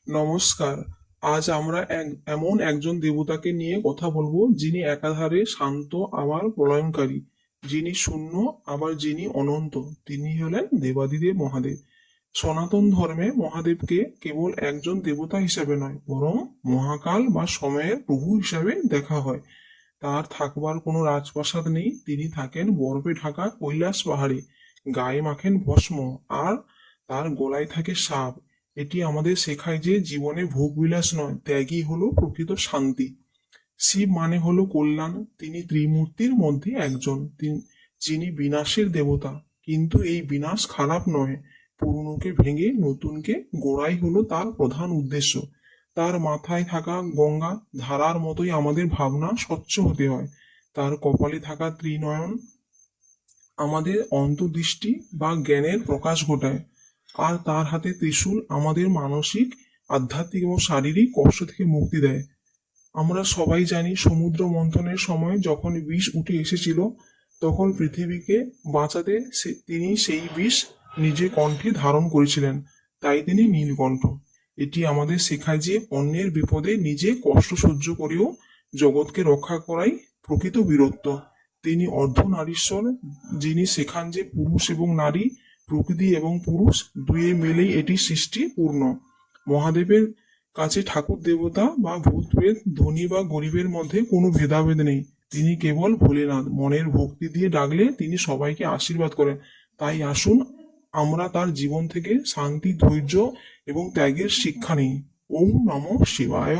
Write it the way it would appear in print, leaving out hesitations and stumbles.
নমস্কার। আজ আমরা এমন একজন দেবতাকে নিয়ে কথা বলবো যিনি একাধারে শান্ত আবার প্রলয়ঙ্কারী, যিনি শূন্য আবার যিনি অনন্ত। তিনি হলেন দেবাদিদেব মহাদেব। সনাতন ধর্মে মহাদেবকে কেবল একজন দেবতা হিসাবে নয়, বরং মহাকাল বা সময়ের প্রভু হিসাবে দেখা হয়। তার থাকবার কোনো রাজপ্রাসাদ নেই, তিনি থাকেন বরফে ঢাকা কৈলাস পাহাড়ে। গায়ে মাখেন ভস্ম, আর তার গলায় থাকে সাপ। এটি আমাদের শেখায় যে জীবনে ভোগবিলাস নয়, ত্যাগই হলো প্রকৃত শান্তি। শিব মানে হলো কল্যাণ, তিনি ত্রিমূর্তির মধ্যে একজন, যিনি বিনাশের দেবতা। কিন্তু এই বিনাশ খারাপ নয়, পুরনোকে ভেঙে নতুনকে গড়াই হলো তার প্রধান উদ্দেশ্য। তার মাথায় থাকা গঙ্গা ধারার মতোই আমাদের ভাবনা স্বচ্ছ হতে হয়। তার কপালে থাকা ত্রিনয়ন আমাদের অন্তর্দৃষ্টি বা জ্ঞানের প্রকাশ ঘটায়। আর তার হাতে ত্রিশূল আমাদের মানসিক, আধ্যাত্মিক এবং শারীরিক কষ্ট থেকে মুক্তি দেয়। আমরা সবাই জানি সমুদ্র মন্থনের সময় যখন বিষ উঠে এসেছিল, তখন পৃথিবীকে বাঁচাতে তিনি সেই বিষ নিজে কণ্ঠে ধারণ করেছিলেন। তাই তিনি নীলকণ্ঠ। এটি আমাদের শেখায় যে অন্যের বিপদে নিজে কষ্ট সহ্য করেও জগৎকে রক্ষা করাই প্রকৃত বীরত্ব। তিনি অর্ধনারীশ্বর, যিনি শেখান যে পুরুষ এবং নারী, প্রকৃতি এবং পুরুষ দুয়ে মিলেই এটি সৃষ্টি পূর্ণ। মহাদেবের কাছে ঠাকুর দেবতা বা ভূত প্রেত, ধনী বা গরিবের মধ্যে কোনো ভেদাভেদ নেই। তিনি কেবল ভোলেনাথ। মনের ভক্তি দিয়ে ডাকলে তিনি সবাইকে আশীর্বাদ করেন। তাই আসুন আমরা তার জীবন থেকে শান্তি, ধৈর্য এবং ত্যাগের শিক্ষা নিই। ওম নমঃ শিবায়।